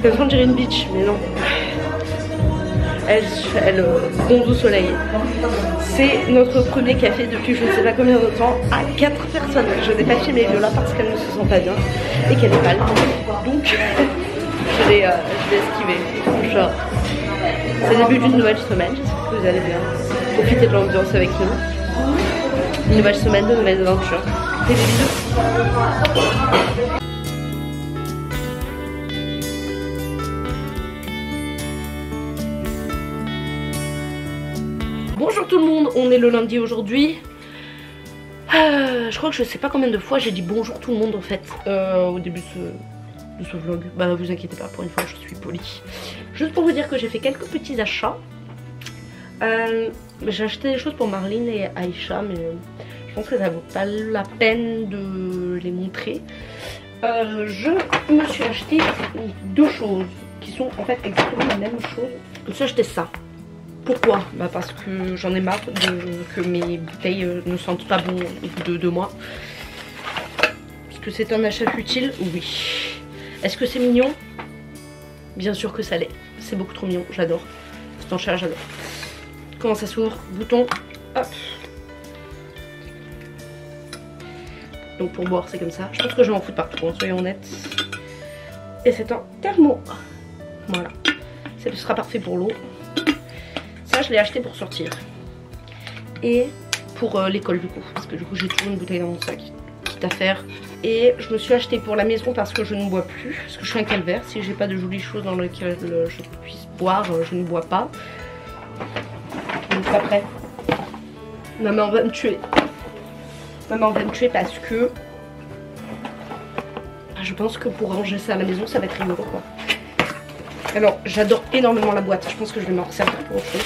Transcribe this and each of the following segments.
Comme ça on dirait une bitch, mais non. Elle bronze au soleil. C'est notre premier café depuis je ne sais pas combien de temps à 4 personnes. Je n'ai pas filmé Viola parce qu'elle ne se sent pas bien et qu'elle est pâle. Donc je l'ai esquivé. Genre, c'est le début d'une nouvelle semaine. J'espère que vous allez bien. Profitez de l'ambiance avec nous. Une nouvelle semaine de nouvelles aventures. Des bisous. Bonjour tout le monde, on est le lundi aujourd'hui. Je crois que je sais pas combien de fois j'ai dit bonjour tout le monde en fait au début de ce vlog. Bah vous inquiétez pas, pour une fois je suis polie. Juste pour vous dire que j'ai fait quelques petits achats. J'ai acheté des choses pour Marlene et Aïcha, mais je pense que ça vaut pas la peine de les montrer. Je me suis acheté deux choses qui sont en fait exactement la même chose. Je me suis acheté ça. Pourquoi? Bah parce que j'en ai marre que mes bouteilles ne sentent pas bon au bout de 2 mois. Est-ce que c'est un achat futile? Oui. Est-ce que c'est mignon? Bien sûr que ça l'est. C'est beaucoup trop mignon, j'adore. C'est un chat, j'adore. Comment ça s'ouvre? Bouton. Hop. Donc pour boire c'est comme ça. Je pense que je vais en foutre partout, hein, soyons honnêtes. Et c'est un thermo. Voilà. Ça sera parfait pour l'eau. Je l'ai acheté pour sortir et pour l'école du coup, parce que du coup j'ai toujours une bouteille dans mon sac, quitte à faire. Et je me suis acheté pour la maison parce que je ne bois plus, parce que je suis un calvaire. Si j'ai pas de jolies choses dans lesquelles je puisse boire, je ne bois pas. Donc après maman va me tuer. Maman va me tuer parce que je pense que pour ranger ça à la maison ça va être rigolo quoi. Alors j'adore énormément la boîte, je pense que je vais m'en resservir pour autre chose.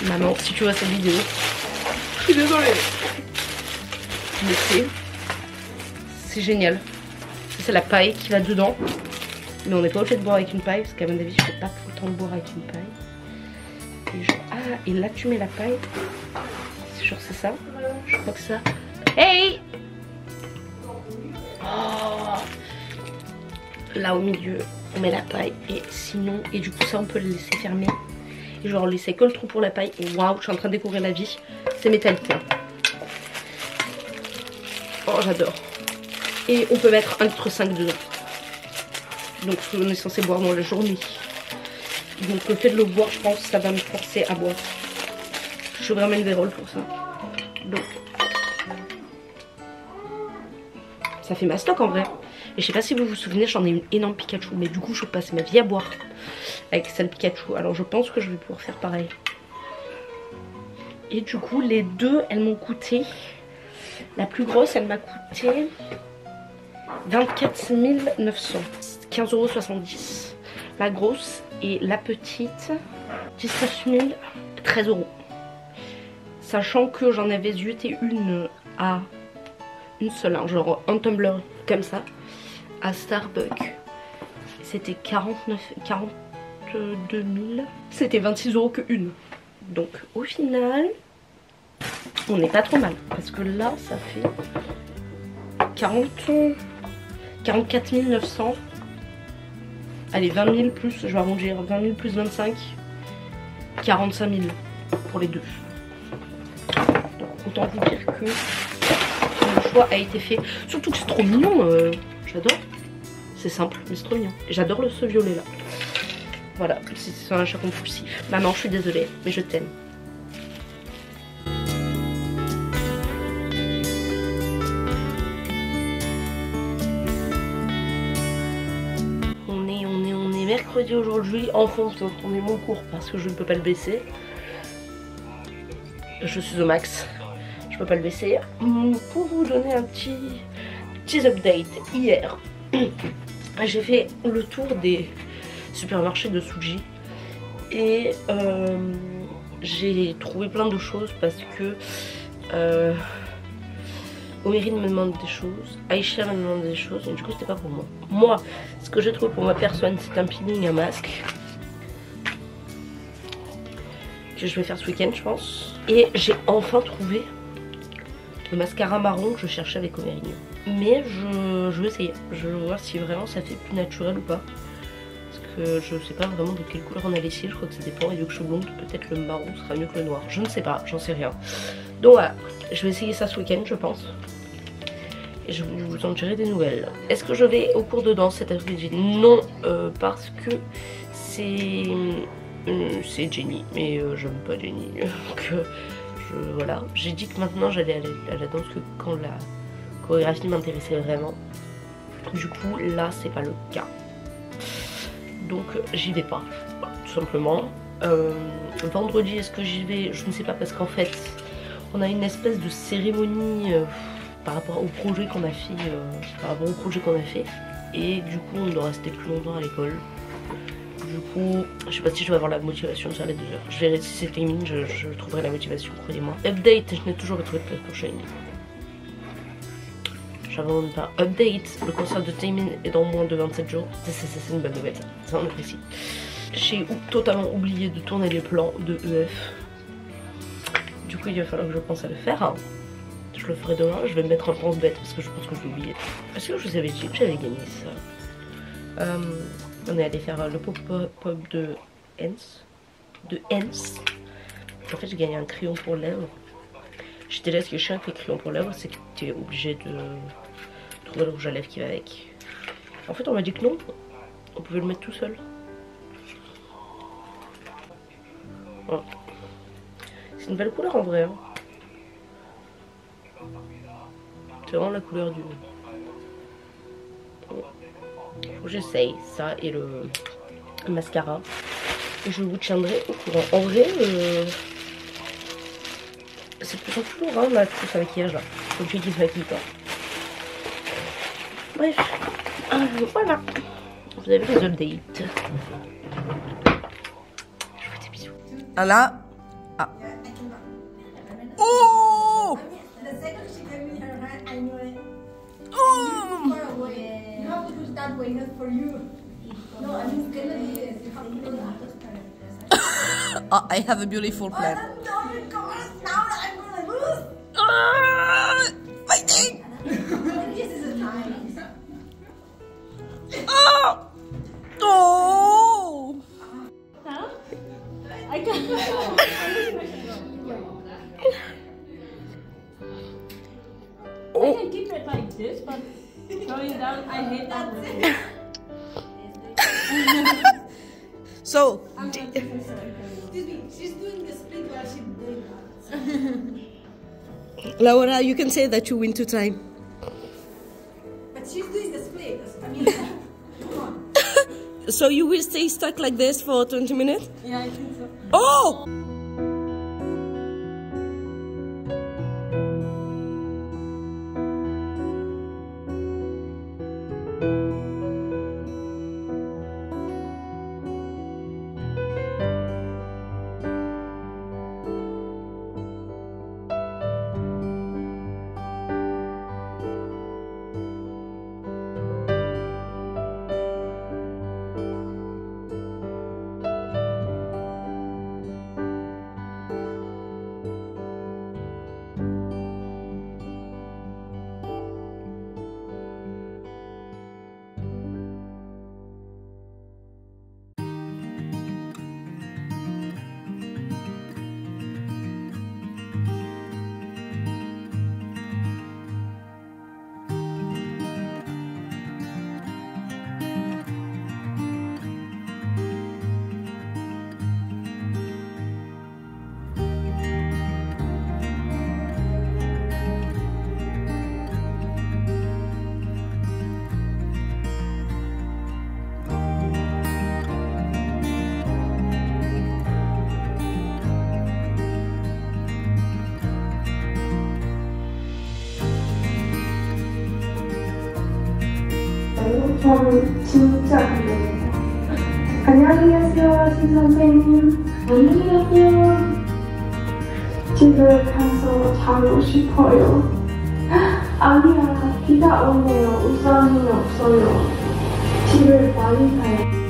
Maman, si tu vois cette vidéo, je suis désolée. Mais c'est génial. C'est la paille qui va dedans. Mais on n'est pas obligé de boire avec une paille, parce qu'à mon avis je fais pas tout le temps de boire avec une paille. Et genre, ah, et là tu mets la paille. C'est genre c'est ça. Je crois que ça. Hey! Oh! Là au milieu on met la paille et sinon, et du coup ça on peut le laisser fermer et genre laisser que le trou pour la paille. Et waouh, je suis en train de découvrir la vie, c'est métallique. Oh j'adore. Et on peut mettre 1,5 litre dedans, donc on est censé boire dans la journée. Donc le fait de le boire je pense ça va me forcer à boire. Je suis vraiment une vérole pour ça. Donc ça fait ma stock en vrai. Et je sais pas si vous vous souvenez, j'en ai une énorme Pikachu. Mais du coup je passe ma vie à boire avec celle Pikachu. Alors je pense que je vais pouvoir faire pareil. Et du coup les deux elles m'ont coûté. La plus grosse elle m'a coûté 24 900, 15,70 €. La grosse et la petite 19 000, 13 €. Sachant que j'en avais zioté une à une seule, hein, genre un tumbler comme ça à Starbucks, c'était 42 000, c'était 26 € que une. Donc au final on n'est pas trop mal, parce que là ça fait 44 900. Allez, 20 000 plus, je vais arrondir, 20 000 plus 25, 45 000 pour les deux. Donc autant vous dire que le choix a été fait, surtout que c'est trop mignon, j'adore. C'est simple mais c'est trop mignon. J'adore ce violet là. Voilà, c'est un achat compulsif. Maman je suis désolée mais je t'aime. On est mercredi aujourd'hui. Enfin on est mon cours parce que je ne peux pas le baisser. Je suis au max. Je peux pas le baisser. Pour vous donner un petit update, hier j'ai fait le tour des supermarchés de Suji et j'ai trouvé plein de choses parce que Omérine me demande des choses, Aïcha me demande des choses et du coup c'était pas pour moi. Moi, ce que j'ai trouvé pour ma personne c'est un peeling, un masque que je vais faire ce week-end je pense. Et j'ai enfin trouvé le mascara marron que je cherchais avec Omérine. Mais je vais essayer. Je vais voir si vraiment ça fait plus naturel ou pas. Parce que je sais pas vraiment de quelle couleur on a laissé. Je crois que ça dépend. Et vu que je suis blonde, peut-être le marron sera mieux que le noir. Je ne sais pas, j'en sais rien. Donc voilà, je vais essayer ça ce week-end, je pense. Et je vous en dirai des nouvelles. Est-ce que je vais au cours de danse cet après-midi? Non, parce que c'est Jenny. Mais j'aime pas Jenny. Donc voilà. J'ai dit que maintenant j'allais aller à la danse que quand la chorégraphie m'intéressait vraiment. Du coup là c'est pas le cas. Donc j'y vais pas. Voilà, tout simplement. Vendredi est-ce que j'y vais? Je ne sais pas parce qu'en fait on a une espèce de cérémonie par rapport au projet qu'on a fait, et du coup on doit rester plus longtemps à l'école. Du coup je sais pas si je vais avoir la motivation de faire les 2 heures. Je verrai si c'est Taemin, je trouverai la motivation, croyez-moi. Update, je n'ai toujours pas trouvé de place pour Shiny. J'abandonne pas. Update, le concert de Taemin est dans moins de 27 jours. C'est une bonne nouvelle, ça on apprécie. J'ai totalement oublié de tourner les plans de EF. Du coup il va falloir que je pense à le faire. Je le ferai demain, je vais me mettre un pense-bête parce que je pense que je l'ai oublié. Est-ce que je vous avais dit que j'avais gagné ça? On est allé faire le pop-up de Hens. En fait j'ai gagné un crayon pour lèvres. J'étais là, ce qui est chiant avec les crayons pour lèvres, c'est que tu es obligé de trouver le rouge à lèvres qui va avec. En fait on m'a dit que non, on pouvait le mettre tout seul. Voilà. C'est une belle couleur en vrai. Hein. C'est vraiment la couleur du... Faut que j'essaye ça et le mascara. Et je vous tiendrai au courant. En vrai, c'est de plus en plus lourd hein, ma trousse à maquillage là. Faut que je dise maquille pas. Bref, voilà. Vous avez les updates. Je vous fais des bisous. Ah là. Ah. Oh! Oh, I have a beautiful plan. Fighting! Oh! Oh! Huh? I can't. I can keep it like this, but going down, I hate that. So, Excuse me, she's doing the split while she's doing that. Laura, you can say that you win 2 times. But she's doing the split. I mean, come on. So you will stay stuck like this for 20 minutes? Yeah, I think so. Oh! 저는 진짜 궁금해요. 안녕히 계세요, 선생님. 안녕히 계세요. 집에 가서 자고 싶어요. 아니야, 비가 오네요. 우산이 없어요. 집에 많이 가요.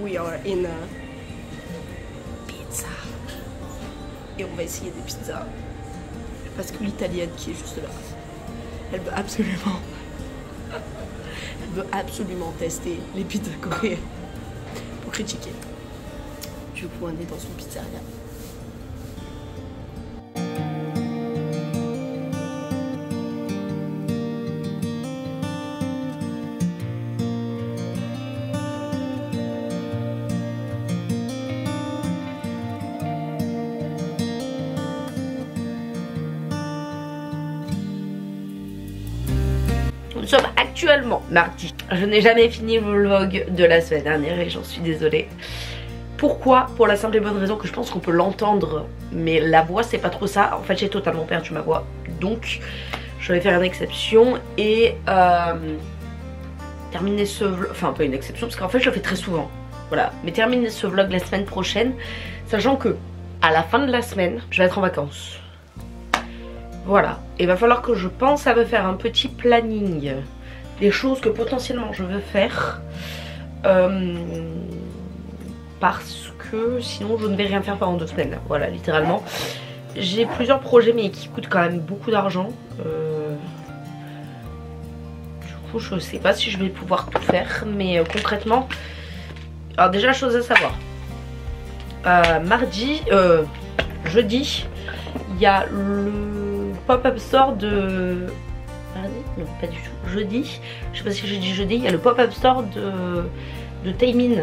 We are in a pizza. Et on va essayer des pizzas. Parce que l'italienne qui est juste là, elle veut absolument tester les pizzas coréennes pour critiquer. Du coup, on est dans une pizzeria. Nous sommes actuellement mardi. Je n'ai jamais fini le vlog de la semaine dernière et j'en suis désolée. Pourquoi? Pour la simple et bonne raison que je pense qu'on peut l'entendre, mais la voix c'est pas trop ça. En fait j'ai totalement perdu ma voix, donc je vais faire une exception et terminer ce vlog, enfin pas une exception parce qu'en fait je le fais très souvent. Voilà, mais terminer ce vlog la semaine prochaine, sachant que à la fin de la semaine je vais être en vacances. Voilà, il va falloir que je pense à me faire un petit planning des choses que potentiellement je veux faire parce que sinon je ne vais rien faire pendant 2 semaines. Voilà, littéralement. J'ai plusieurs projets mais qui coûtent quand même beaucoup d'argent. Du coup je sais pas si je vais pouvoir tout faire, mais concrètement, alors déjà chose à savoir, jeudi, il y a le pop-up store de... Mardi? Non, pas du tout. Jeudi, je sais pas si j'ai dit jeudi, il y a le pop-up store de Taemin.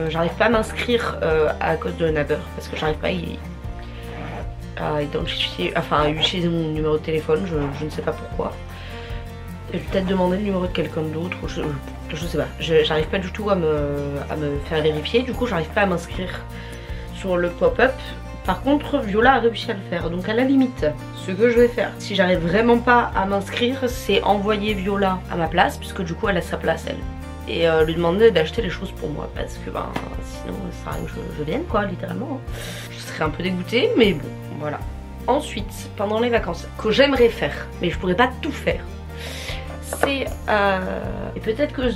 J'arrive pas à m'inscrire à cause de Naber parce que j'arrive pas à identifier, enfin à utiliser mon numéro de téléphone, je ne sais pas pourquoi. Je vais peut-être demander le numéro de quelqu'un d'autre, je sais pas. J'arrive pas du tout à me faire vérifier, du coup j'arrive pas à m'inscrire sur le pop-up. Par contre, Viola a réussi à le faire, donc à la limite, ce que je vais faire, si j'arrive vraiment pas à m'inscrire, c'est envoyer Viola à ma place, puisque du coup elle a sa place elle, et lui demander d'acheter les choses pour moi, parce que ben sinon ça sert à rien que je vienne quoi, littéralement. Je serais un peu dégoûtée, mais bon, voilà. Ensuite, pendant les vacances, que j'aimerais faire, mais je pourrais pas tout faire, c'est, et peut-être que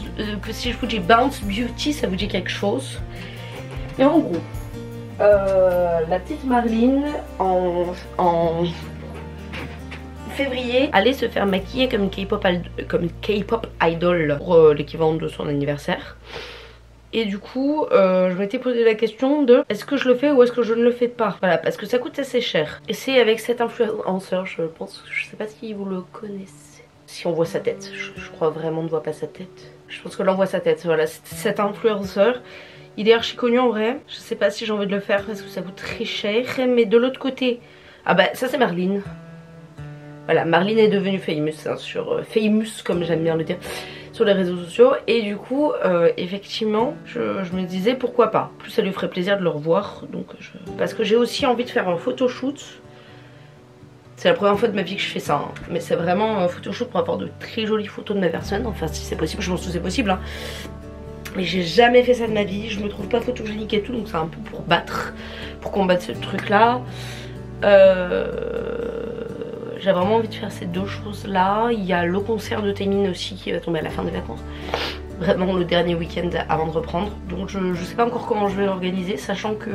si je vous dis Bounce Beauty, ça vous dit quelque chose, mais en gros, la petite Marlene en février allait se faire maquiller comme K-pop idol pour l'équivalent de son anniversaire. Et du coup je m'étais posé la question de est-ce que je le fais ou est-ce que je ne le fais pas. Voilà, parce que ça coûte assez cher. Et c'est avec cet influenceur, je pense, je sais pas si vous le connaissez. Si on voit sa tête, je crois vraiment on ne voit pas sa tête. Je pense que là on voit sa tête, voilà, cet influenceur. Il est archi connu en vrai. Je sais pas si j'ai envie de le faire parce que ça coûte très cher. Mais de l'autre côté, ah bah ça c'est Marlene. Voilà, Marlene est devenue famous hein, sur famous comme j'aime bien le dire, sur les réseaux sociaux. Et du coup effectivement je me disais pourquoi pas. Plus ça lui ferait plaisir de le revoir. Donc parce que j'ai aussi envie de faire un photoshoot. C'est la première fois de ma vie que je fais ça hein. Mais c'est vraiment un photoshoot pour avoir de très jolies photos de ma personne. Enfin si c'est possible, je pense que c'est possible hein. Mais j'ai jamais fait ça de ma vie. Je me trouve pas photogénique et tout. Donc c'est un peu pour combattre ce truc là. J'ai vraiment envie de faire ces deux choses là. Il y a le concert de Taemin aussi qui va tomber à la fin des vacances. Vraiment le dernier week-end avant de reprendre. Donc je sais pas encore comment je vais l'organiser. Sachant que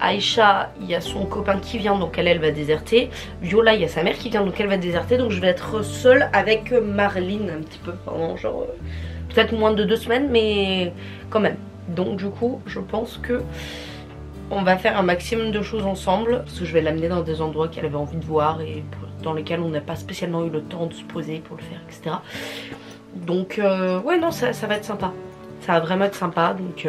Aïcha, il y a son copain qui vient, donc elle va déserter. Viola, il y a sa mère qui vient, donc elle va déserter. Donc je vais être seule avec Marlene un petit peu pendant genre peut-être moins de 2 semaines, mais quand même. Donc du coup je pense que on va faire un maximum de choses ensemble. Parce que je vais l'amener dans des endroits qu'elle avait envie de voir et dans lesquels on n'a pas spécialement eu le temps de se poser pour le faire, etc. Donc ouais non ça va être sympa. Ça va vraiment être sympa, donc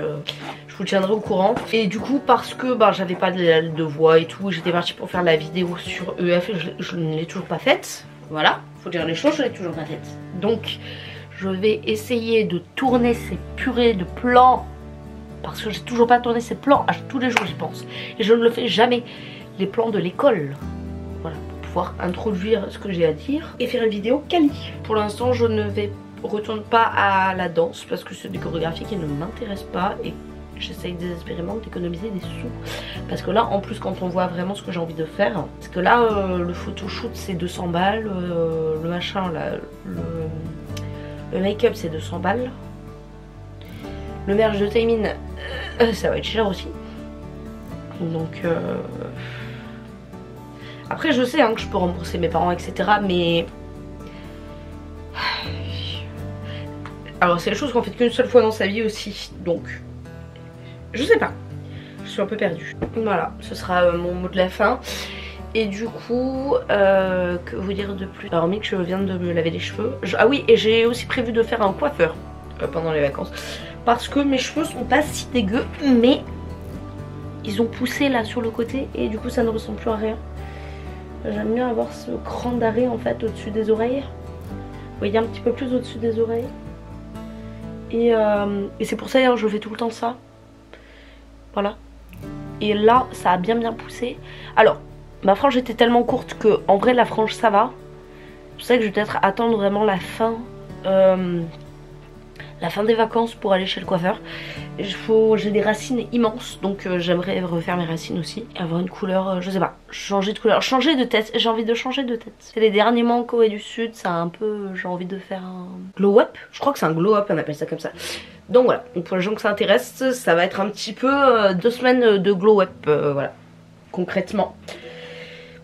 je vous tiendrai au courant. Et du coup parce que bah, j'avais pas de voix et tout, j'étais partie pour faire la vidéo sur EF et je ne l'ai toujours pas faite. Voilà, faut dire les choses, je l'ai toujours pas faite. Donc je vais essayer de tourner ces purées de plans. Parce que j'ai toujours pas tourné ces plans, tous les jours j'y pense. Et je ne le fais jamais. Les plans de l'école. Voilà, pour pouvoir introduire ce que j'ai à dire et faire une vidéo quali. Pour l'instant je ne retourne pas à la danse parce que c'est des chorégraphies qui ne m'intéressent pas. Et j'essaye désespérément d'économiser des sous. Parce que là en plus quand on voit vraiment ce que j'ai envie de faire. Parce que là le photoshoot c'est 200 balles. Le machin là, le make-up c'est 200 balles. Le merch de Taemin, ça va être cher aussi. Donc après je sais hein, que je peux rembourser mes parents etc. Mais alors c'est les choses qu'on fait qu'une seule fois dans sa vie aussi. Donc je sais pas. Je suis un peu perdue. Voilà, ce sera mon mot de la fin. Et du coup, que vous dire de plus? Alors hormis que je viens de me laver les cheveux. Ah oui, et j'ai aussi prévu de faire un coiffeur pendant les vacances. Parce que mes cheveux sont pas si dégueux, mais ils ont poussé là sur le côté et du coup ça ne ressemble plus à rien. J'aime bien avoir ce cran d'arrêt en fait au-dessus des oreilles. Vous voyez un petit peu plus au-dessus des oreilles. Et c'est pour ça d'ailleurs je fais tout le temps ça. Voilà. Et là ça a bien poussé. Alors ma frange était tellement courte que en vrai la frange ça va. C'est pour ça que je vais peut-être attendre vraiment la fin des vacances pour aller chez le coiffeur. J'ai des racines immenses donc j'aimerais refaire mes racines aussi. Avoir une couleur, je sais pas, changer de couleur, changer de tête. J'ai envie de changer de tête. C'est les derniers mois en Corée du Sud, ça a un peu, j'ai envie de faire un glow up. Je crois que c'est un glow up, on appelle ça comme ça. Donc voilà, donc pour les gens que ça intéresse, ça va être un petit peu 2 semaines de glow up, voilà, concrètement.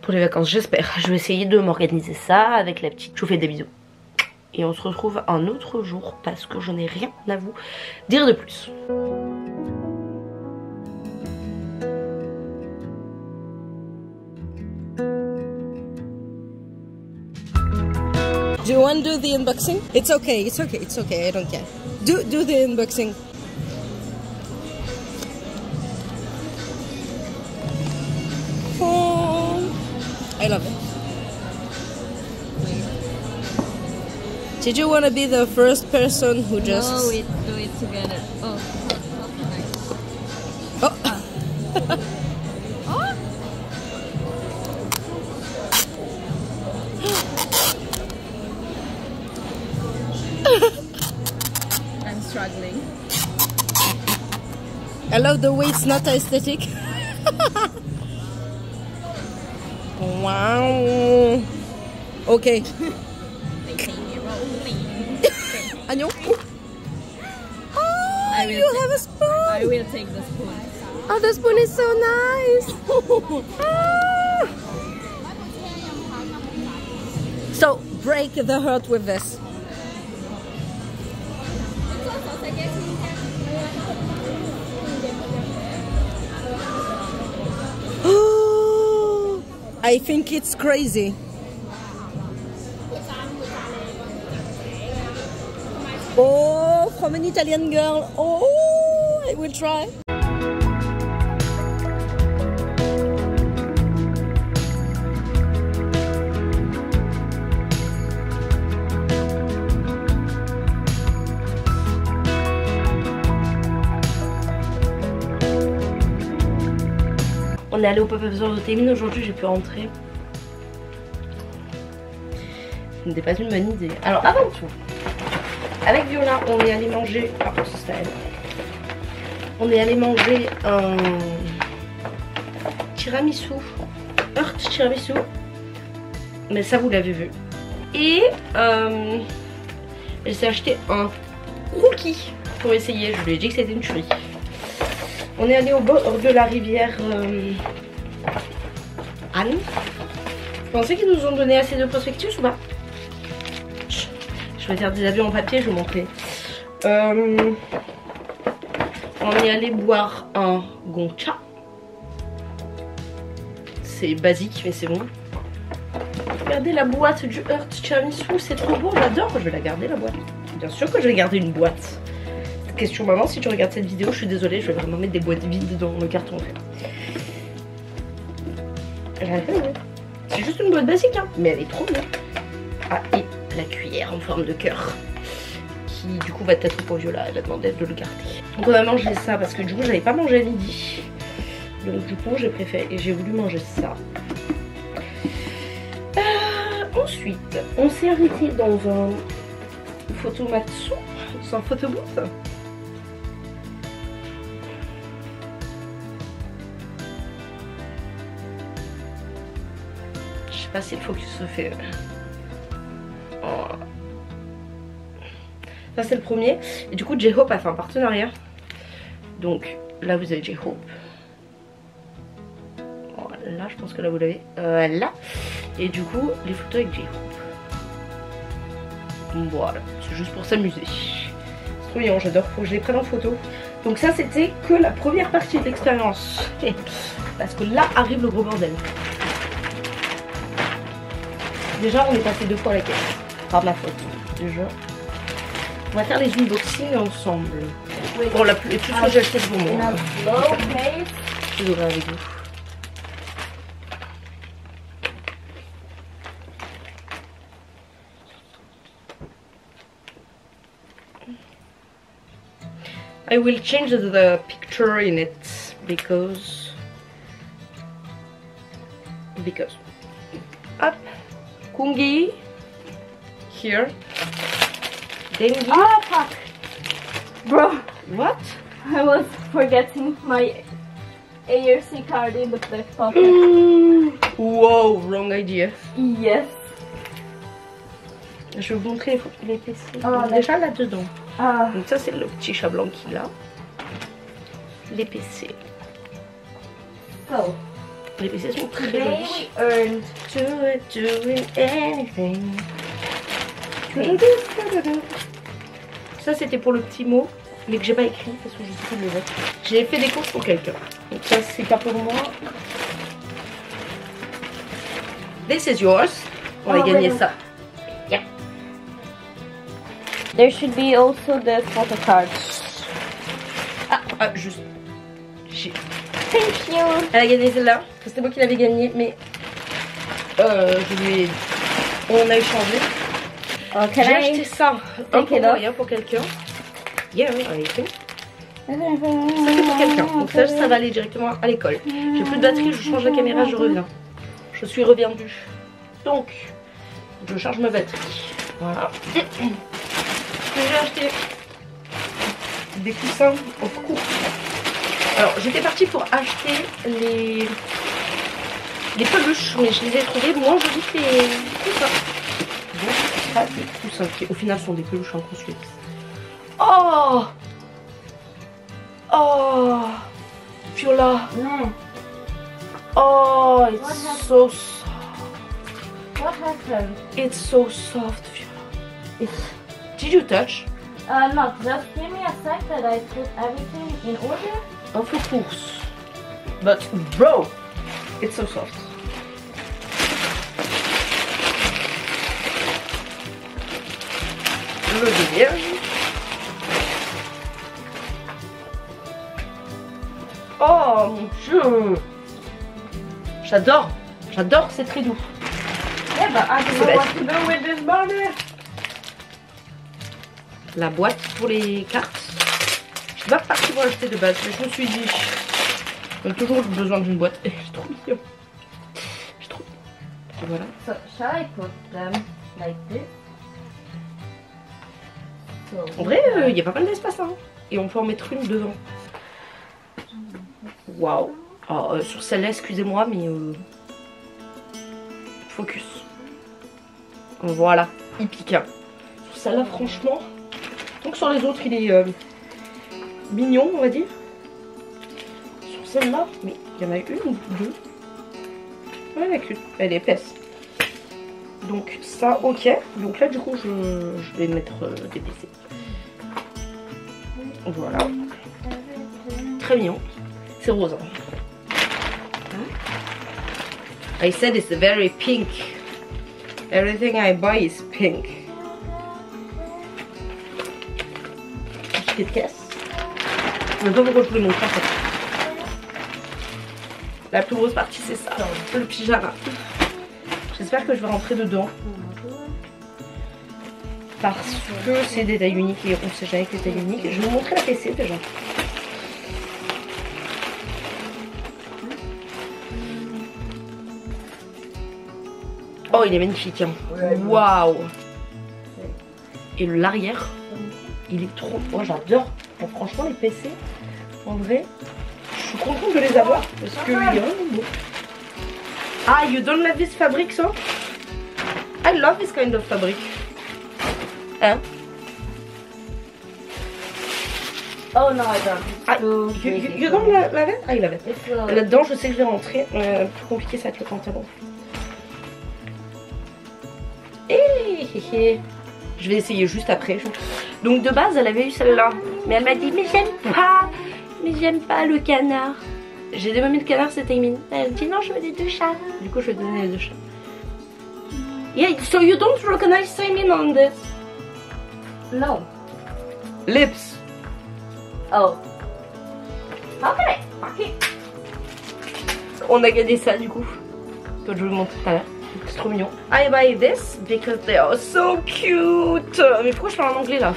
Pour les vacances j'espère. Je vais essayer de m'organiser ça avec la petite. Je vous fais des bisous. Et on se retrouve un autre jour parce que je n'ai rien à vous dire de plus. Do you want to do the unboxing? It's okay, I don't care. Do the unboxing. Oh, I love it. Did you want to be the first person who just... No, we do it together. Oh, nice. Oh. Oh. I'm struggling. I love the way it's not aesthetic. Wow. Okay. 안녕. Oh, you have a spoon. I will take the spoon. Oh, the spoon is so nice. Ah. So break the heart with this. I think it's crazy. Oh, from an Italian girl. Oh, I will try. On est allé au pop-up store de Témine aujourd'hui, j'ai pu rentrer. Ce n'était pas une bonne idée. Alors avant tout, avec Viola, on est allé manger. Ah, c'est à elle. On est allé manger un tiramisu, Heart tiramisu. Mais ça, vous l'avez vu. Et elle s'est acheté un cookie pour essayer. Je lui ai dit que c'était une tuerie. On est allé au bord de la rivière Anne. Vous pensez qu'ils nous ont donné assez de prospectus ou pas? Je vais faire des avions en papier, je vais vous montrer. On est allé boire un gongcha. C'est basique, mais c'est bon. Regardez la boîte du Heart tiramisu, c'est trop beau, j'adore. Je vais la garder, la boîte. Bien sûr que je vais garder une boîte. Question maman, si tu regardes cette vidéo, je suis désolée, je vais vraiment mettre des boîtes vides dans le carton en fait. C'est juste une boîte basique, hein, mais elle est trop bien. Ah, et la cuillère en forme de cœur, qui du coup va être pour Viola, elle a demandé de le garder. Donc on a mangé ça parce que du coup j'avais pas mangé à midi. Donc du coup j'ai préféré et j'ai voulu manger ça. Ensuite, on s'est arrêté dans un photomatsu, c'est un photobooth. Je sais pas si le focus se fait. Oh. Ça c'est le premier. Et du coup J-Hope a fait un partenariat. Donc là vous avez J-Hope. Oh, là je pense que là vous l'avez. Là. Et du coup les photos avec J-Hope. Voilà. C'est juste pour s'amuser. C'est trop mignon, j'adore. Faut que je les prenne en photo. Donc ça c'était que la première partie de l'expérience. Parce que là arrive le gros bordel. Déjà on est passé 2 fois à la caisse. Par ma faute. Déjà. On va faire les unboxings ensemble. Pour la plus. Tout ce que j'ai acheté pour moi. Je vais avec vous. I will change the picture in it because up Kungi here. Dengi. Ah, fuck. Bro, What? I was forgetting my ARC card in the back pocket. Wow, wrong idea. Yes. Je vais vous montrer les PC. Ah, déjà là-dedans. Ah. Donc ça c'est le petit chat blanc qu'il a. Les PC. So, Les PC sont très today jolis. we earned Doing anything. Ça c'était pour le petit mot, mais que j'ai pas écrit parce que je sais plus de le mettre. J'ai fait des courses pour quelqu'un. Donc ça c'est pas pour moi. This is yours. On va gagner ça. Yeah. there should be also the photo cards. Ah juste. Thank you. Elle a gagné celle-là. C'était moi qui l'avais gagnée, mais je lui ai... on a échangé. Okay. J'ai acheté ça. Un pour it moi off. et un pour quelqu'un. Yeah, I think. Ça c'est pour quelqu'un. Donc ça va aller directement à l'école. J'ai plus de batterie, je change la caméra, je reviens. Je suis reviendue. Donc, je charge ma batterie. Voilà. J'ai acheté des coussins en cours. Alors, j'étais partie pour acheter les peluches, mais je les ai trouvées moins jolies que les coussins. Donc, ce sera des coussins qui, au final, sont des peluches en construit. Oh! Oh! Viola! No. Oh, it's so soft. What happened? It's so soft, Viola. Did you touch? No, just give me a sec that I put everything in order. Un peu course. But bro, it's so soft. le deuxième. Oh mon dieu! J'adore! J'adore, c'est très doux. Yeah, but I don't know what to do with this body. La boîte pour les cartes. Je suis pas partie pour l'acheter de base, mais je me suis dit, on a toujours besoin d'une boîte. C'est trop mignon. C'est trop mignon. Et voilà. So, shall I put them like this? So, En vrai, il y a pas mal d'espace, hein. Et on peut en mettre une devant. Waouh. Alors, sur celle-là, excusez-moi, mais focus. Voilà, il pique. Hein. Sur celle-là, franchement. Donc sur les autres, il est mignon, on va dire. Sur celle-là, mais il y en a une ou deux. Ouais, il n'y en a qu'une. Elle est épaisse. Donc ça, ok. Donc là, du coup, je vais mettre des PC. Voilà. Très mignon. C'est rose. Hein. I said it's very pink. Everything I buy is pink. Petite caisse. Je ne sais pas pourquoi je voulais montrer en fait. La plus grosse partie c'est ça, le pyjama. J'espère que je vais rentrer dedans. Parce que c'est des tailles uniques et on sait jamais que les tailles uniques. Je vais vous montrer la PC déjà. Oh, il est magnifique. Hein. Waouh. Et l'arrière, il est trop... Moi, j'adore. Bon, franchement, les PC, en vrai, je suis contente de les avoir parce qu'il est vraiment beau. Ah, you don't love this fabric, so? I love this kind of fabric. Hein? Oh no, I don't. Ah, you don't love it? Ah, il love it. Là-dedans, je sais que je vais rentrer. Plus compliqué, ça va être le pantalon. Je vais essayer juste après. Donc de base elle avait eu celle-là, mais elle m'a dit mais j'aime pas le canard. J'ai demandé le canard, c'était Emine. Elle me dit non, je veux des deux chats. Du coup je vais donner les deux chats. Yeah, so you don't recognize Simon on this? No. Lips. Oh. How can I fuck it? On a gagné ça du coup. Que je vous montre tout à l'heure. C'est trop mignon. I buy this because they are so cute. Mais pourquoi je parle en anglais là?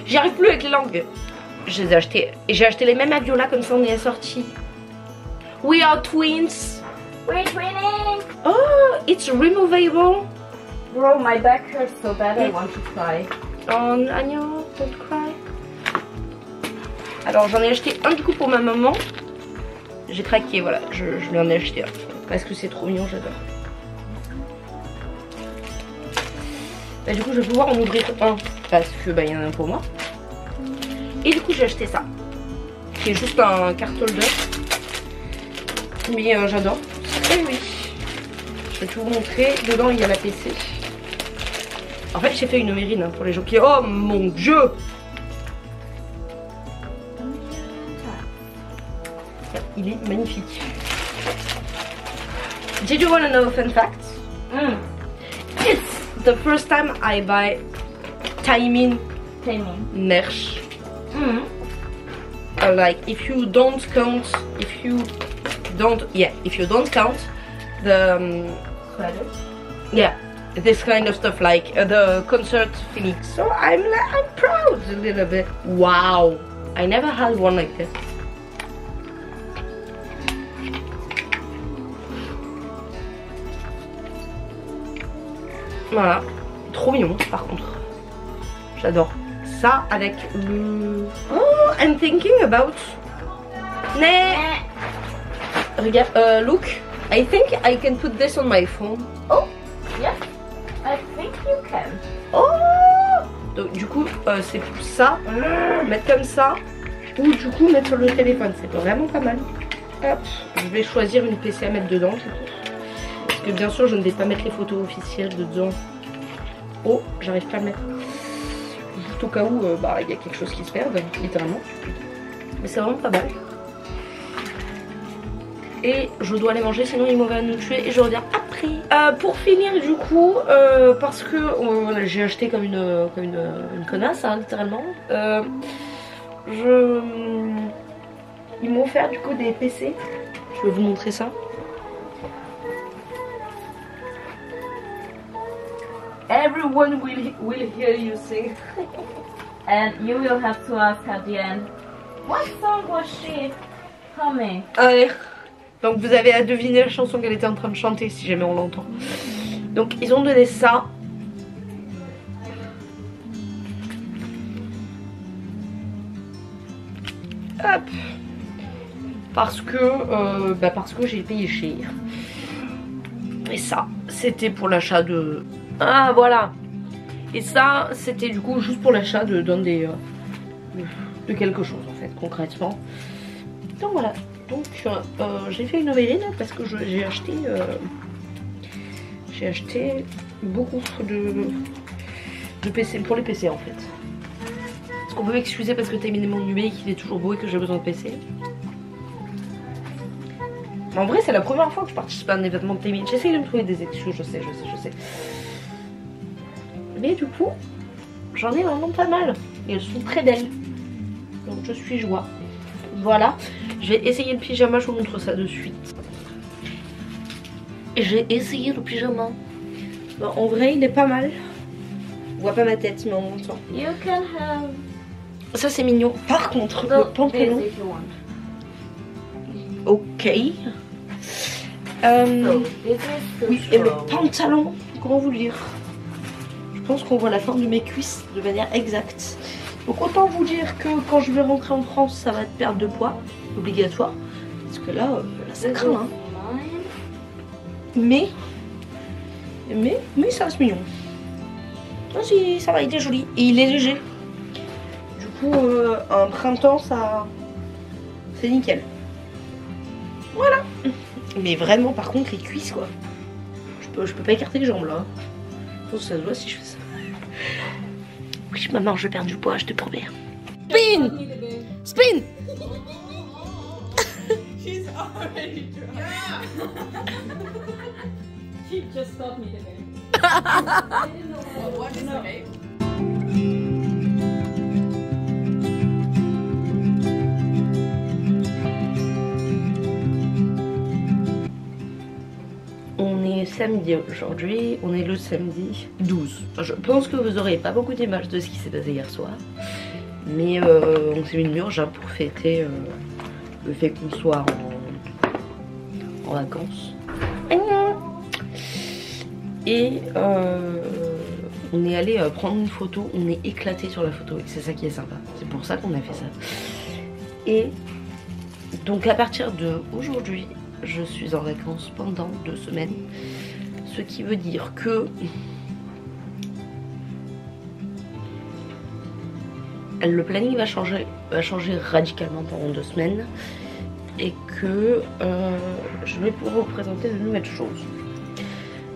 J'y arrive plus avec les langues. Je les ai achetés. Et j'ai acheté les mêmes à Viola comme ça on est assortis. We are twins. We're twinning. Oh, it's removable. Bro, my back hurts so bad I want to cry. Oh, Agnon, don't cry. Alors j'en ai acheté un du coup pour ma maman. J'ai craqué, voilà. Je lui en ai acheté un. Parce que c'est trop mignon, j'adore. Bah, du coup, je vais pouvoir en ouvrir un. Parce que bah, y en a un pour moi. Et du coup, j'ai acheté ça. Qui est juste un card holder. Mais j'adore. Et oui. Je vais tout vous montrer. Dedans, il y a la PC. En fait, j'ai fait une mérine hein, pour les gens qui... Oh mon dieu! Il est magnifique. Did you want to know a fun fact? It's the first time I buy Taemin merch. Like if you don't count the this kind of stuff like the concert thing. So I'm proud a little bit. Wow, I never had one like this. Voilà, trop mignon par contre. J'adore. Ça avec le... Oh, I'm thinking about... Regarde, look. I think I can put this on my phone. Oh, yes. I think you can. Oh. Donc du coup, c'est pour ça. Mettre comme ça. Ou du coup mettre sur le téléphone. C'est vraiment pas mal. Hop. Je vais choisir une PC à mettre dedans du coup. Parce que bien sûr je ne vais pas mettre les photos officielles dedans. Oh, j'arrive pas à le mettre. Juste au cas où bah, y a quelque chose qui se perd, littéralement. Mais c'est vraiment pas mal. et je dois aller manger sinon il va nous tuer et je reviens après. Pour finir du coup, parce que j'ai acheté comme une connasse hein, littéralement. Ils m'ont offert du coup des PC. Je vais vous montrer ça. Everyone will hear you sing. And you will have to ask at the end, what song was she humming? Allez. Donc vous avez à deviner la chanson qu'elle était en train de chanter si jamais on l'entend. Donc ils ont donné ça. Hop. Parce que j'ai payé cher. Et ça, c'était pour l'achat de... Ah voilà. Et ça, c'était du coup juste pour l'achat de quelque chose en fait, concrètement. Donc voilà. Donc j'ai fait une overine parce que j'ai acheté beaucoup de PC pour les PC en fait. Est-ce qu'on peut m'excuser parce que t'as mis mon numérique qu'il est toujours beau et que j'ai besoin de PC. Mais en vrai c'est la première fois que je participe à un événement de Témine. J'essaye de me trouver des excuses, je sais. Mais du coup j'en ai vraiment pas mal. Et elles sont très belles. Donc je suis joie. Voilà. Je vais essayer le pyjama, je vous montre ça de suite. J'ai essayé le pyjama. Bon, en vrai il est pas mal. On voit pas ma tête mais on entend. You can have... Ça c'est mignon. Par contre le pantalon. Ok. Oui, et le pantalon, comment vous le dire? Je pense qu'on voit la forme de mes cuisses de manière exacte. Donc autant vous dire que quand je vais rentrer en France, ça va être perte de poids, obligatoire. Parce que là ça craint. Hein. Mais ça reste mignon. Ah, si, ça va, il est joli. Et il est léger. Du coup, un printemps, ça... c'est nickel. Voilà. Mais vraiment, par contre, les cuisses, quoi. Je peux pas écarter les jambes, là. Je pense que ça se voit si je fais ça. Oui, maman, je vais perdre du poids, je te promets. Spin! Spin! She's already drunk. Yeah. She just taught me the name. What is the name? On est samedi aujourd'hui, on est le samedi 12. Je pense que vous n'aurez pas beaucoup d'images de ce qui s'est passé hier soir. Mais on s'est mis une murge hein, pour fêter le fait qu'on soit en vacances. Et on est allé prendre une photo, on est éclaté sur la photo et c'est ça qui est sympa. C'est pour ça qu'on a fait ça. Et donc à partir d'aujourd'hui, je suis en vacances pendant 2 semaines. Ce qui veut dire que le planning va changer radicalement pendant 2 semaines. Et que je vais pouvoir vous présenter de nouvelles choses.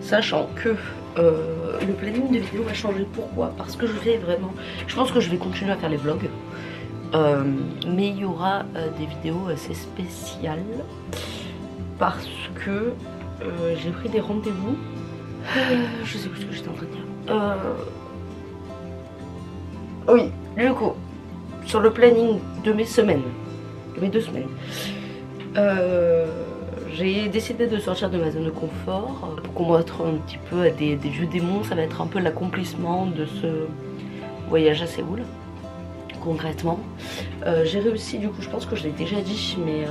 Sachant que le planning de vidéos va changer. Pourquoi? Parce que je vais vraiment... Je pense que je vais continuer à faire les vlogs. Mais il y aura des vidéos assez spéciales. Parce que j'ai pris des rendez-vous. Je sais plus ce que j'étais en train de dire. Oui, du coup, sur le planning de mes semaines, de mes 2 semaines, j'ai décidé de sortir de ma zone de confort pour combattre un petit peu à des vieux démons. Ça va être un peu l'accomplissement de ce voyage à Séoul, concrètement. J'ai réussi, du coup, je pense que je l'ai déjà dit, mais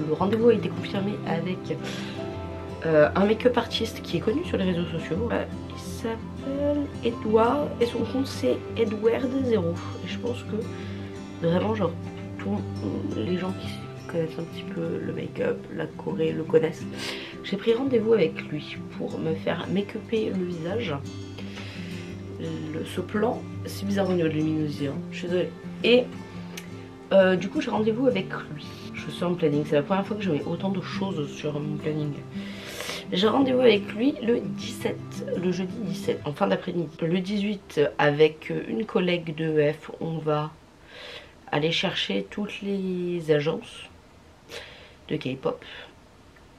le rendez-vous a été confirmé avec un make-up artiste qui est connu sur les réseaux sociaux. Il s'appelle Edouard et son compte c'est Edward0. Et je pense que vraiment, genre, tous les gens qui connaissent un petit peu le make-up, la Corée, le connaissent. J'ai pris rendez-vous avec lui pour me faire make-upper le visage. Ce plan, c'est bizarre au niveau de luminosité, hein, je suis désolée. Et du coup, j'ai rendez-vous avec lui. Je suis en planning, c'est la première fois que je mets autant de choses sur mon planning. J'ai rendez-vous avec lui le 17, le jeudi 17, en fin d'après-midi. Le 18, avec une collègue de EF, on va aller chercher toutes les agences de K-pop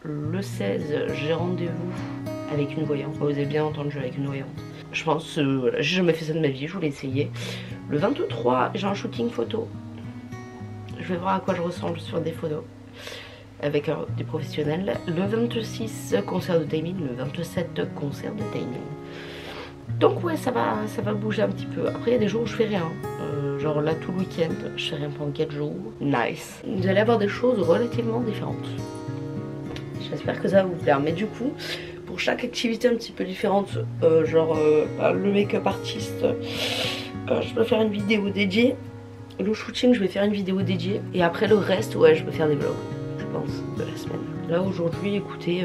Le 16, j'ai rendez-vous avec une voyante. Vous avez bien entendu, avec une voyante. Je pense, voilà, j'ai jamais fait ça de ma vie, je voulais essayer. Le 23, j'ai un shooting photo. Je vais voir à quoi je ressemble sur des photos avec des professionnels. Le 26, concert de timing. Le 27, concert de timing. Donc ouais, ça va bouger un petit peu. Après il y a des jours où je fais rien. Genre là tout le week-end, je fais rien pendant 4 jours. Nice. Vous allez avoir des choses relativement différentes. J'espère que ça va vous plaire. Mais du coup, pour chaque activité un petit peu différente, le make-up artiste, je peux faire une vidéo dédiée. Le shooting, je vais faire une vidéo dédiée. Et après le reste, ouais, je peux faire des vlogs, je pense, de la semaine. Là aujourd'hui, écoutez,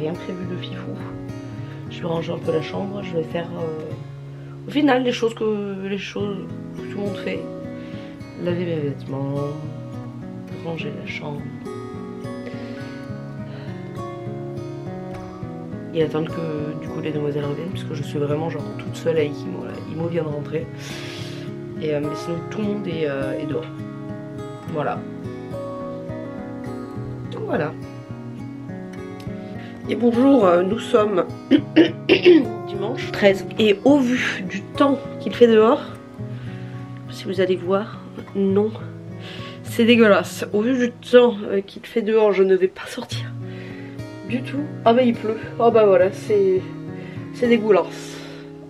rien prévu de fifou. Je vais ranger un peu la chambre, je vais faire au final les choses que tout le monde fait. Laver mes vêtements, ranger la chambre. Et attendre que du coup les demoiselles reviennent, puisque je suis vraiment genre toute seule avec Imo là. Imo vient de rentrer. Et, mais sinon tout le monde est dehors. Voilà. Donc voilà. Et bonjour, nous sommes dimanche 13. Et au vu du temps qu'il fait dehors, si vous allez voir, non, c'est dégueulasse. Au vu du temps qu'il fait dehors, je ne vais pas sortir du tout. Ah bah il pleut. Ah bah voilà, c'est dégueulasse.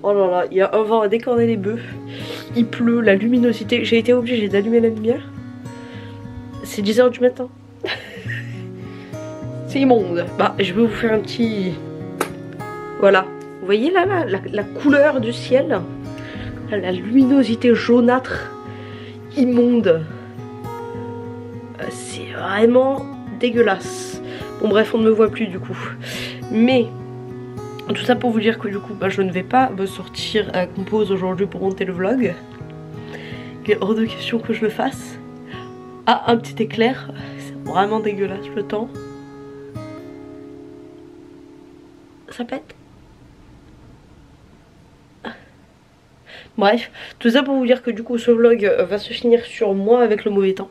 Oh là là, il y a un vent à décorner les bœufs. Il pleut, la luminosité. J'ai été obligée d'allumer la lumière. C'est 10 h du matin. C'est immonde. Bah, je vais vous faire un petit... Voilà. Vous voyez là, la couleur du ciel, la luminosité jaunâtre, immonde. C'est vraiment dégueulasse. Bon bref, on ne me voit plus du coup. Mais, tout ça pour vous dire que du coup, bah, je ne vais pas me sortir à Compose aujourd'hui pour monter le vlog. Il est hors de question que je le fasse. Ah, un petit éclair. C'est vraiment dégueulasse le temps. Ça pète. Bref, tout ça pour vous dire que du coup ce vlog va se finir sur moi avec le mauvais temps.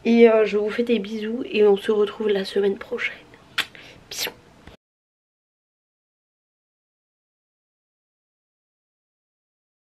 Et je vous fais des bisous et on se retrouve la semaine prochaine.